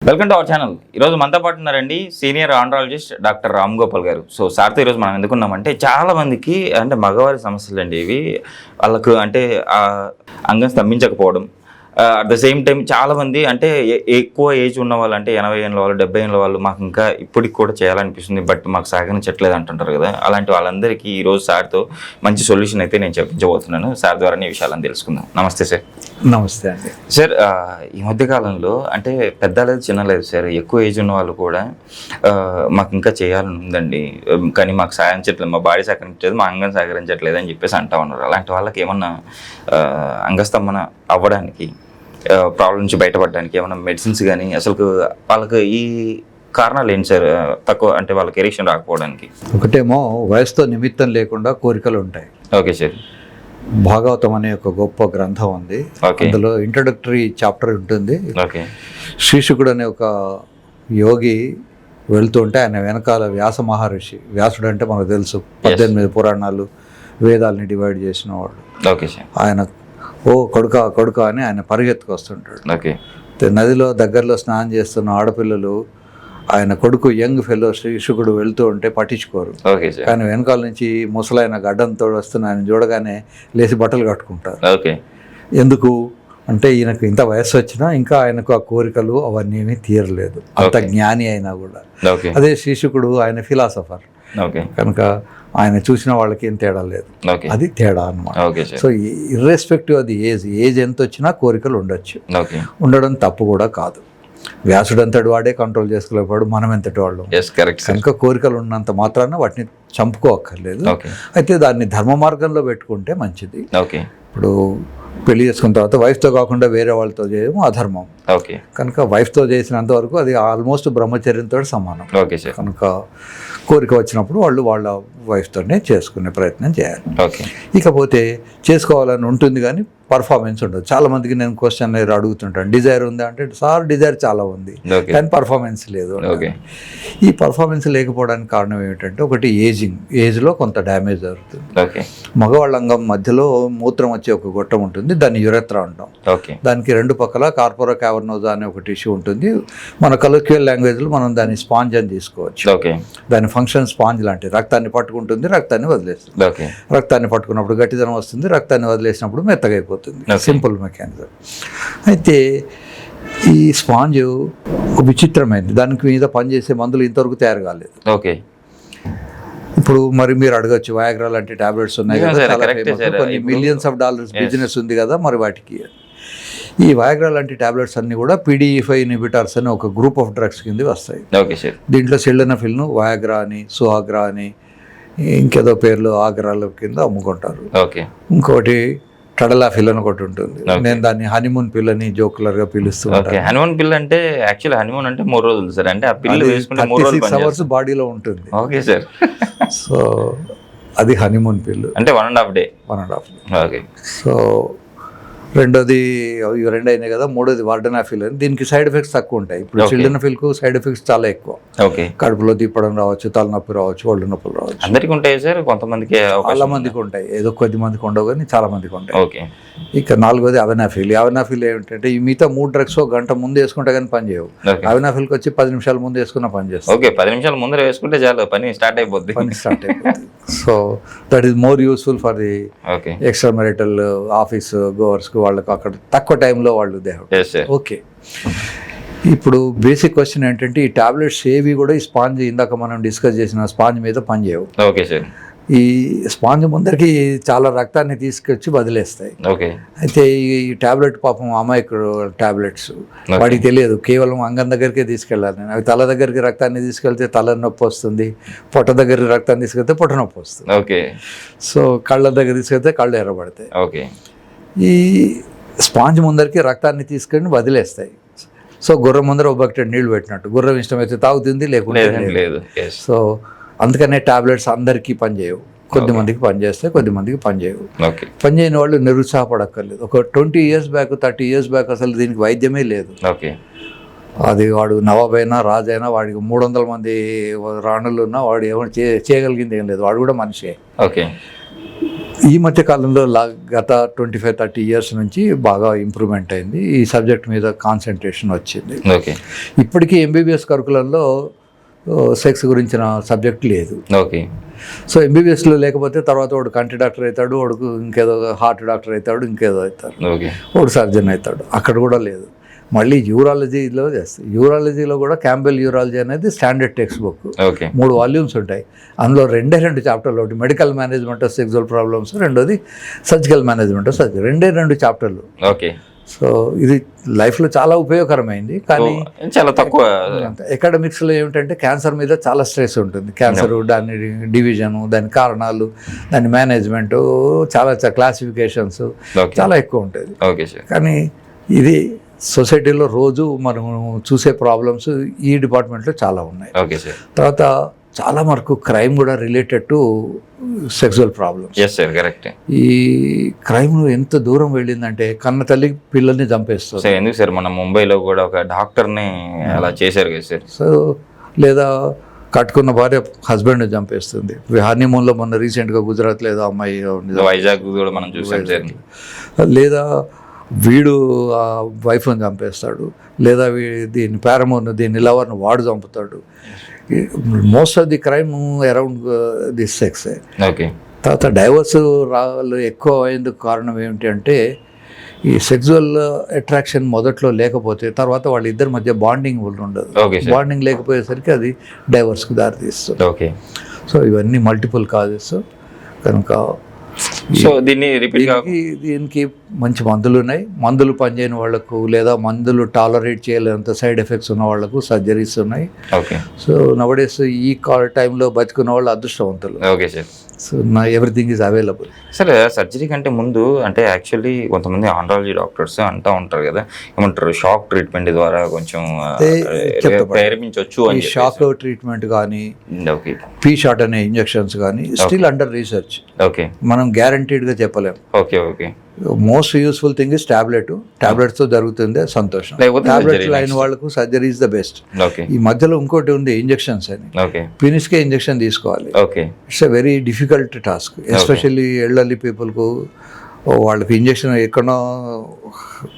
Welcome to our channel. ఈరోజు మనతో పాటు ఉన్నారండి senior andrologist doctor Ram Gopal గారు. సో సార్తో ఈరోజు మనం ఎందుకున్నామంటే చాలా మందికి అంటే మగవారి సమస్యలు అండి ఇవి. వాళ్ళకు అంటే అంగం స్తంభించకపోవడం, అట్ ద సేమ్ టైం చాలామంది అంటే ఎక్కువ ఏజ్ ఉన్న వాళ్ళు అంటే 80 ఏళ్ళ వాళ్ళు 70 ఏళ్ళ వాళ్ళు మాకు ఇంకా ఇప్పటికి కూడా చేయాలనిపిస్తుంది బట్ మాకు సహకరించట్లేదు అంటుంటారు కదా. అలాంటి వాళ్ళందరికీ ఈరోజు సార్తో మంచి సొల్యూషన్ అయితే నేను చెప్పించబోతున్నాను. సార్ ద్వారానే ఈ విషయాలను తెలుసుకుందాం. నమస్తే సార్. నమస్తే అండి. సార్, ఈ మధ్యకాలంలో అంటే పెద్ద లేదు చిన్న లేదు సార్, ఎక్కువ ఏజ్ ఉన్న వాళ్ళు కూడా మాకు ఇంకా చేయాలని ఉందండి కానీ మాకు సహకరించట్లేదు, మా బాడీ సహకరించట్లేదు, మా అంగం సహకరించట్లేదు అని చెప్పేసి అంటా ఉన్నారు. అలాంటి వాళ్ళకి ఏమన్నా అంగస్తంభన అవ్వడానికి, ప్రాబ్లం నుంచి బయటపడడానికి ఏమైనా మెడిసిన్స్ కానీ అసలు వాళ్ళకి ఈ కారణాలు ఏంటి సార్? తక్కువ అంటే వాళ్ళకి ఎరిక్షన్ రాకపోవడానికి ఒకటేమో వయసుతో నిమిత్తం లేకుండా కోరికలు ఉంటాయి. Okay sir. భాగవతం అనే ఒక గొప్ప గ్రంథం ఉంది. అందులో ఇంట్రడక్టరీ చాప్టర్ ఉంటుంది. ఓకే. శీశుకుడు అనే ఒక యోగి వెళ్తుంటే ఆయన వెనకాల వ్యాస మహర్షి, వ్యాసుడు అంటే మనకు తెలుసు 18 పురాణాలు వేదాలని డివైడ్ చేసిన వాడు. Okay sir. ఆయన ఓ కొడుక అని ఆయన పరిగెత్తుకు వస్తుంటాడు. ఓకే. నదిలో దగ్గరలో స్నానం చేస్తున్న ఆడపిల్లలు ఆయన కొడుకు యంగ్ ఫెలో శిశుకుడు వెళ్తూ ఉంటే పట్టించుకోరు. Okay sir. కానీ వెనకాల నుంచి ముసలైన గడ్డంతో వస్తున్న ఆయన చూడగానే లేచి బట్టలు కట్టుకుంటారు. ఓకే. ఎందుకు అంటే ఈయనకు ఇంత వయస్సు వచ్చినా ఇంకా ఆయనకు ఆ కోరికలు అవన్నీ ఏమీ తీరలేదు, అంత జ్ఞాని అయినా కూడా. అదే శిశుకుడు ఆయన ఫిలాసఫర్ కనుక ఆయన చూసిన వాళ్ళకి ఏం తేడా లేదు. అది తేడా అన్నమాట. సో ఇర్రెస్పెక్టివ్ అది ఏజ్ ఎంత వచ్చినా కోరికలు ఉండొచ్చు, ఉండడం తప్పు కూడా కాదు. వ్యాసుడు అంతటి వాడే కంట్రోల్ చేసుకోలేపాడు, మనం ఎంతటి వాళ్ళు. కనుక కోరికలు ఉన్నంత మాత్రాన వాటిని చంపుకోక్కర్లేదు. అయితే దాన్ని ధర్మ మార్గంలో పెట్టుకుంటే మంచిది. ఇప్పుడు పెళ్లి చేసుకున్న తర్వాత వైఫ్తో కాకుండా వేరే వాళ్ళతో చేయడం అధర్మం. కనుక వైఫ్తో చేసినంత వరకు అది ఆల్మోస్ట్ బ్రహ్మచర్యంతో సమానం. కనుక కోరిక వచ్చినప్పుడు వాళ్ళు వాళ్ళ వైఫ్తోనే చేసుకునే ప్రయత్నం చేయాలి. ఇకపోతే చేసుకోవాలని ఉంటుంది కానీ పర్ఫార్మెన్స్ ఉండదు. చాలా మందికి నేను క్వశ్చన్ అడుగుతుంటాను, డిజైర్ ఉందా అంటే సార్ డిజైర్ చాలా ఉంది కానీ పర్ఫార్మెన్స్ లేదు. ఈ పర్ఫార్మెన్స్ లేకపోవడానికి కారణం ఏమిటంటే ఒకటి ఏజ్లో కొంత డ్యామేజ్ జరుగుతుంది. మగవాళ్ళ అంగం మధ్యలో మూత్రం వచ్చే ఒక గొట్టం ఉంటుంది, దాన్ని యురెత్రా అంటాం. దానికి రెండు పక్కల కార్పోరా క్యావర్నోజా అనే ఒక టిష్యూ ఉంటుంది. మన కలెక్చువల్ లాంగ్వేజ్లో మనం దాన్ని స్పాంజ్ అని తీసుకోవచ్చు. దాని ఫంక్షన్ స్పాంజ్ లాంటి, రక్తాన్ని పట్టుకుంటుంది, రక్తాన్ని వదిలేస్తుంది. రక్తాన్ని పట్టుకున్నప్పుడు గట్టిదనం వస్తుంది, రక్తాన్ని వదిలేసినప్పుడు మెత్తగా అయిపోతుంది. Simple mechanism. అయితే ఈ స్పాంజ్ విచిత్రమైంది, దానికి మీద పనిచేసే మందులు ఇంతవరకు తయారు కాలేదు. ఇప్పుడు మరి మీరు అడగచ్చు, వయాగ్రా లాంటి టాబ్లెట్స్ ఉన్నాయి కదా, కొన్ని మిలియన్స్ ఆఫ్ డాలర్స్ బిజినెస్ ఉంది కదా, మరి వాటికి ఈ వయాగ్రా లాంటి టాబ్లెట్స్ అన్ని కూడా PDE5 ఇన్హిబిటర్స్ అని ఒక గ్రూప్ ఆఫ్ డ్రగ్స్ కింద వస్తాయి. దీంట్లో సిల్డెనాఫిల్ను వయాగ్రా అని, సుహాగ్రా అని, ఇంకేదో పేర్లు ఆగ్రాల కింద అమ్ముకుంటారు. ఇంకోటి టడలాఫిల్ అని ఒకటి ఉంటుంది. నేను దాన్ని హనీమూన్ పిల్ అని జోకులర్ గా పిలుస్తూ ఉంటాను. హనీమూన్ పిల్ అంటే యాక్చువల్లీ హనీమూన్ అంటే 3 రోజులు సార్, అంటే ఆ పిల్ వేసుకుంటే 36 hours బాడీలో ఉంటుంది. Okay sir. సో అది హనీమూన్ పిల్ అంటే 1.5 డే. ఓకే. సో రెండోది ఇవి రెండు అయినాయి కదా, మూడోది వార్డెనాఫిల్ అని, దీనికి సైడ్ ఎఫెక్ట్స్ తక్కువ ఉంటాయి. ఇప్పుడు సిల్డెనాఫిల్కు సైడ్ ఎఫెక్ట్స్ చాలా ఎక్కువ. కడుపులో తిప్పడం రావచ్చు, తలనొప్పి రావచ్చు, ఒళ్ళు నొప్పులు రావచ్చు. అందరికి ఉంటాయి సార్? కొంతమందికి చాలా మందికి ఉంటాయి, ఏదో కొద్ది మందికి ఉండవు కానీ చాలా మందికి ఉంటాయి. ఇక నాలుగోది అవెనాఫిల్. అవెనాఫిల్ ఏమిటంటే ఈ మిగతా 3 drugs గంట ముందు వేసుకుంటే కానీ పని చేయవు. అవెనాఫిల్కి వచ్చి 10 నిమిషాల ముందు వేసుకున్న పని చేస్తుంది. 10 నిమిషాల ముందు వేసుకుంటే చాలు, పని స్టార్ట్ అయిపోద్ది. So that is more useful for the extra marital office goers కు. వాళ్ళకు అక్కడ తక్కువ టైంలో వాళ్ళు ఓకే. ఇప్పుడు బేసిక్ క్వశ్చన్ ఏంటంటే ఈ టాబ్లెట్స్ ఏవి కూడా ఈ స్పాంజ్, ఇందాక మనం డిస్కస్ చేసిన స్పాంజ్ మీద పనిచేయవు. Okay sir. ఈ స్పాంజ్ ముందరికి చాలా రక్తాన్ని తీసుకొచ్చి వదిలేస్తాయి. అయితే ఈ టాబ్లెట్ పాపం అమాయకుడు టాబ్లెట్స్, వాడికి తెలియదు, కేవలం అంగం దగ్గరికే తీసుకెళ్ళాలి. అవి తల దగ్గరికి రక్తాన్ని తీసుకెళ్తే తల నొప్పి వస్తుంది, పొట్ట దగ్గరికి రక్తాన్ని తీసుకెళ్తే పొట్ట నొప్పి వస్తుంది. సో కళ్ళ దగ్గర తీసుకెళ్తే కళ్ళు ఎర్రబడతాయి. ఈ స్పాంజ్ ముందరికి రక్తాన్ని తీసుకొని వదిలేస్తాయి. సో గుర్రం ముందర ఒక బకెట్ నీళ్లు పెట్టినట్టు, గుర్రం ఇష్టమైతే తాగుతుంది, లేకుంటే లేదు. సో అందుకనే టాబ్లెట్స్ అందరికీ పనిచేయవు. కొద్ది మందికి పనిచేస్తాయి, కొద్ది మందికి పనిచేయవు. పనిచేయని వాళ్ళు నిరుత్సాహపడక్కర్లేదు. ఒక 20 years బ్యాక్ 30 years బ్యాక్ అసలు దీనికి వైద్యమే లేదు. అది వాడు నవాబైనా రాజైనా వాడికి 300 మంది రాణులు ఉన్నా వాడు ఏమైనా చేయగలిగింది ఏం లేదు, వాడు కూడా మనిషే. ఈ మధ్య కాలంలో గత 25-30 ఇయర్స్ నుంచి బాగా ఇంప్రూవ్మెంట్ అయింది. ఈ సబ్జెక్ట్ మీద కాన్సన్ట్రేషన్ వచ్చింది. ఓకే. ఇప్పటికీ ఎంబీబీఎస్ కరికులంలో సెక్స్ గురించిన సబ్జెక్ట్ లేదు. ఓకే. సో ఎంబీబీఎస్లో లేకపోతే తర్వాత వాడు కంటి డాక్టర్ అవుతాడు, వాడుకు ఇంకేదో హార్ట్ డాక్టర్ అవుతాడు, ఇంకేదో అవుతాడు, ఓకే, వాడు సర్జన్ అవుతాడు. అక్కడ కూడా లేదు. మళ్ళీ యూరాలజీలో చేస్తాయి. యూరాలజీలో కూడా క్యాంబెల్ యూరాలజీ అనేది standard text book. Okay. 3 volumes ఉంటాయి. అందులో 2 చాప్టర్లు, ఒకటి medical management of sexual problems, రెండోది సర్జికల్ మేనేజ్మెంట్ ఆఫ్ సర్జరీ. 2 చాప్టర్లు. ఓకే. సో ఇది లైఫ్లో చాలా ఉపయోగకరమైంది. కానీ చాలా తక్కువ ఎకాడమిక్స్లో ఏమిటంటే క్యాన్సర్ మీద చాలా స్ట్రెస్ ఉంటుంది. క్యాన్సర్, దాని డివిజను, దాని కారణాలు, దాని మేనేజ్మెంటు, చాలా క్లాసిఫికేషన్స్ చాలా ఎక్కువ ఉంటుంది. Okay sir. కానీ ఇది సొసైటీలో రోజు మనం చూసే ప్రాబ్లమ్స్ ఈ డిపార్ట్మెంట్లో చాలా ఉన్నాయి. Okay sir. తర్వాత చాలా వరకు క్రైమ్ కూడా related to sexual problems. Yes sir, correct. ఈ క్రైమ్ ఎంత దూరం వెళ్ళిందంటే కన్న తల్లి పిల్లల్ని చంపేస్తుంది. సార్ ఎందుకు సార్ మన ముంబైలో కూడా ఒక డాక్టర్ని అలా చేశారు కదా సార్. సో లేదా కట్టుకున్న భార్య హస్బెండ్ని చంపేస్తుంది. హనీమూన్లో మొన్న రీసెంట్గా గుజరాత్లో ఏదో అమ్మాయి, వైజాగ్ కూడా మనం చూసాం సార్. లేదా వీడు ఆ వైఫ్ని చంపేస్తాడు, లేదా దీని పారమోర్ను, దీని లవర్ను వాడు చంపుతాడు. Most of the crime around this sex. Okay. తర్వాత డైవర్స్ రాళ్ళు ఎక్కువ అయ్యేందుకు కారణం ఏమిటి అంటే ఈ సెక్సువల్ అట్రాక్షన్ మొదట్లో లేకపోతే తర్వాత వాళ్ళిద్దరి మధ్య బాండింగ్ ఉండదు. బాండింగ్ లేకపోయేసరికి అది డైవర్స్కి దారితీస్తుంది. ఓకే. సో ఇవన్నీ మల్టిపుల్ కాజెస్. కనుక సో దీనికి మంచి మందులు ఉన్నాయి. మందులు పనిచేయని వాళ్ళకు, లేదా మందులు టాలరేట్ చేయలేనంత సైడ్ ఎఫెక్ట్స్ ఉన్న వాళ్ళకు సర్జరీస్ ఉన్నాయి. ఓకే. సో నవడేస్ ఈ టైంలో బతుకున్న వాళ్ళు అదృష్టవంతులు. Okay sir. So everything is available. సరే, సర్జరీ కంటే ముందు అంటే యాక్చువల్లీ కొంతమంది ఆండ్రాలజీ డాక్టర్స్ అంటూ ఉంటారు కదా, ఏమంటారు, షాక్ ట్రీట్మెంట్ ద్వారా కొంచెం ప్రేరేపించవచ్చు అని. షాక్ ట్రీట్మెంట్ కానీ, ఓకే, పీ షాట్ అనే ఇంజెక్షన్స్ కానీ స్టిల్ అండర్ రీసెర్చ్. ఓకే. మనం గ్యారంటీడ్గా చెప్పలేము. Okay. Okay. Most useful thing is టాబ్లెట్స్తో జరుగుతుంది, సంతోషం. టాబ్లెట్లు అయిన వాళ్ళకు సర్జరీ ఇస్ ద బెస్ట్. ఈ మధ్యలో ఇంకోటి ఉంది ఇంజెక్షన్స్ అని. పినిస్కే ఇంజెక్షన్ తీసుకోవాలి. It's a very difficult task, especially elderly పీపుల్కు. వాళ్ళకి ఇంజెక్షన్ ఎక్కడో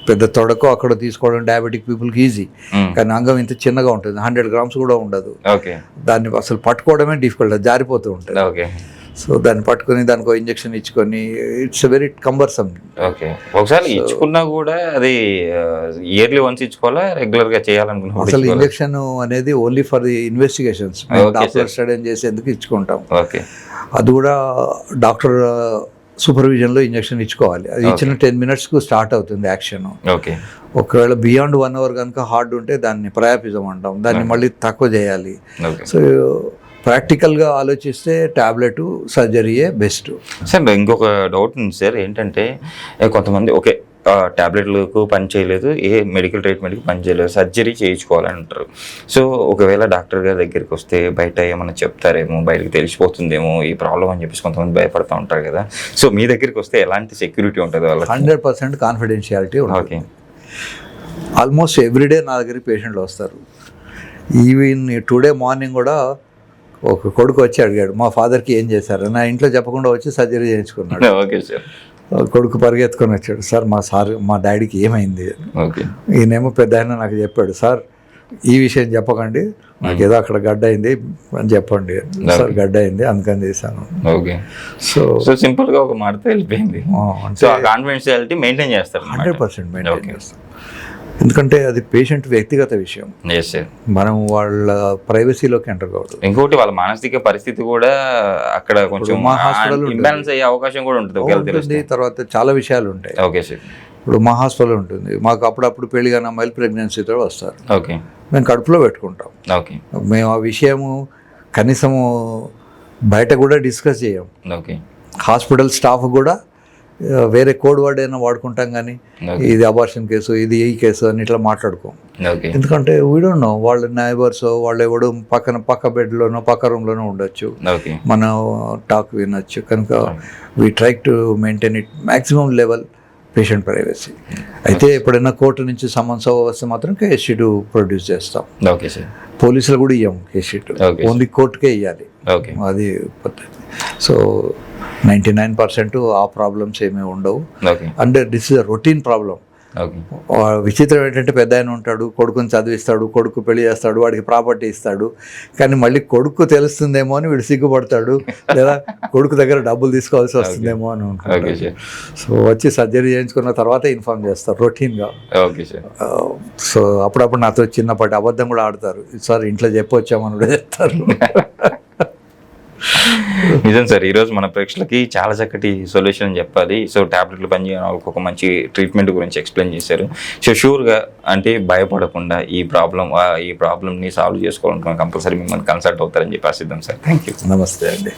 పెద్ద తొడకో అక్కడ తీసుకోవడం డయాబెటిక్ పీపుల్కి ఈజీ. కానీ అంగం ఇంత చిన్నగా ఉంటుంది, 100 grams కూడా ఉండదు. దాన్ని అసలు పట్టుకోవడమే డిఫికల్ట్, జారిపోతూ ఉంటుంది. సో దాన్ని పట్టుకొని దానికి ఇంజెక్షన్ ఇచ్చుకొని ఇట్స్ వెరీ కంబర్సమ్. ఓకే. ఒకసారి ఇచ్చుకున్నా కూడా అది ఇయర్లీ వన్స్ ఇచ్చుకోవాలా, రెగ్యులర్ గా చేయాలనుకున్నా? అసలు ఇంజెక్షన్ అనేది only for the investigations, doctor study చేసేందుకు ఇచ్చుకుంటాం. ఓకే. అది కూడా డాక్టర్ సూపర్విజన్లో ఇంజెక్షన్ ఇచ్చుకోవాలి. అది ఇచ్చిన 10 minutesకు స్టార్ట్ అవుతుంది యాక్షన్. ఓకే. ఒకవేళ బియాండ్ 1 hour కనుక హార్డ్ ఉంటే దాన్ని ప్రయాపిజం అంటాం, దాన్ని మళ్ళీ తక్కువ చేయాలి. సో ప్రాక్టికల్గా ఆలోచిస్తే టాబ్లెట్ సర్జరీయే బెస్ట్. సార్ ఇంకొక డౌట్ ఉంది సార్, ఏంటంటే కొంతమంది ఓకే టాబ్లెట్లకు పని చేయలేదు, ఏ మెడికల్ ట్రీట్మెంట్కి పని చేయలేదు, సర్జరీ చేయించుకోవాలని అంటారు. సో ఒకవేళ డాక్టర్ గారి దగ్గరికి వస్తే బయట ఏమైనా చెప్తారేమో, బయటకు తెలిసిపోతుందేమో ఈ ప్రాబ్లం అని చెప్పేసి కొంతమంది భయపడుతూ ఉంటారు కదా. సో మీ దగ్గరికి వస్తే ఎలాంటి సెక్యూరిటీ ఉంటుంది వాళ్ళకి? 100% కాన్ఫిడెన్షియాలిటీ ఉంటుంది. ఆల్మోస్ట్ ఎవ్రీడే నా దగ్గరికి పేషెంట్లు వస్తారు. ఈవెన్ టుడే మార్నింగ్ కూడా ఒక కొడుకు వచ్చి అడిగాడు, మా ఫాదర్కి ఏం చేశారు, నా ఇంట్లో చెప్పకుండా వచ్చి సర్జరీ చేయించుకున్నాడు. Okay sir. కొడుకు పరిగెత్తుకొని వచ్చాడు, సార్ మా డాడీకి ఏమైంది. ఓకే. ఈయనేమో పెద్ద ఆయన నాకు చెప్పాడు, సార్ ఈ విషయం చెప్పకండి, నాకు ఏదో అక్కడ గడ్డ అయింది అని చెప్పండి. సార్ గడ్డ అయింది అందుకని చేశాను. ఓకే. సో సింపుల్ గా ఒక మాటతో వెళ్ళిపోయింది. సో కాన్ఫిడెన్షియాలిటీ మెయింటైన్ చేస్తారు, 100% మెయింటైన్ చేస్తాం. ఎందుకంటే అది పేషెంట్ వ్యక్తిగత విషయం, మనం వాళ్ళ ప్రైవసీలోకి ఎంటర్ కావద్దు. ఇంకోటి వాళ్ళ మానసిక పరిస్థితి కూడా అక్కడ కొంచెం మా హాస్పిటల్ ఇంబ్యాలెన్స్ అయ్యే అవకాశం కూడా ఉంటుంది. తర్వాత చాలా విషయాలు ఉంటాయి. Okay sir. ఇప్పుడు మా హాస్పిటల్ ఉంటుంది, మాకు అప్పుడప్పుడు పెళ్లి కానీ అమ్మాయిలు ప్రెగ్నెన్సీతో వస్తారు. ఓకే. మేము కడుపులో పెట్టుకుంటాం. ఓకే. మేము ఆ విషయము కనీసము బయట కూడా డిస్కస్ చేయం. ఓకే. హాస్పిటల్ స్టాఫ్ కూడా వేరే కోడ్ వర్డ్ అయినా వాడుకుంటాం, కానీ ఇది అబార్షన్ కేసు, ఇది ఈ కేసు అని ఇట్లా మాట్లాడుకోం. ఎందుకంటే వీ డోంట్ నో, వాళ్ళ నైబర్స్ వాళ్ళు ఎవడు పక్క బెడ్లోనో పక్క రూమ్లోనో ఉండొచ్చు, మనం టాక్ వినొచ్చు. కనుక we try to maintain it maximum level patient privacy. అయితే ఎప్పుడైనా కోర్టు నుంచి సమన్స్ వస్తే మాత్రం కేస్ షీట్ ప్రొడ్యూస్ చేస్తాం. Okay sir. పోలీసులు కూడా ఇవ్వం కేస్ షీట్, ఓన్లీ కోర్టుకే ఇవ్వాలి, అది పద్ధతి. సో 99% ఆ ప్రాబ్లమ్స్ ఏమీ ఉండవు. ఓకే అంటే this is a routine problem. Okay విచిత్రం ఏంటంటే పెద్ద ఆయన ఉంటాడు, కొడుకుని చదివిస్తాడు, కొడుకు పెళ్లి చేస్తాడు, వాడికి ప్రాపర్టీ ఇస్తాడు, కానీ మళ్ళీ కొడుకు తెలుస్తుందేమో అని వీడు సిగ్గుపడతాడు, లేదా కొడుకు దగ్గర డబ్బులు తీసుకోవాల్సి వస్తుందేమో అని ఓకే ఉంటాడు. సార్ సో వచ్చి సర్జరీ చేయించుకున్న తర్వాత ఇన్ఫార్మ్ చేస్తారు రొటీన్గా. ఓకే సార్ సో అప్పుడప్పుడు నాతో చిన్నపాటి అబద్ధం కూడా ఆడతారు, సార్ ఇంట్లో చెప్పొచ్చామని కూడా చెప్తారు. నిజం సార్, ఈరోజు మన ప్రేక్షకులకి చాలా చక్కటి సొల్యూషన్ అని చెప్పాలి. సో టాబ్లెట్లు పనిచేయడం వాళ్ళకి ఒక మంచి ట్రీట్మెంట్ గురించి ఎక్స్ప్లెయిన్ చేశారు. సో షూర్గా అంటే భయపడకుండా ఈ ప్రాబ్లమ్ని సాల్వ్ చేసుకోవాలనుకున్న కంపల్సరీ మిమ్మల్ని కన్సల్ట్ అవుతారని చెప్పి ఆశిద్దాం సార్. Thank you. నమస్తే అండి.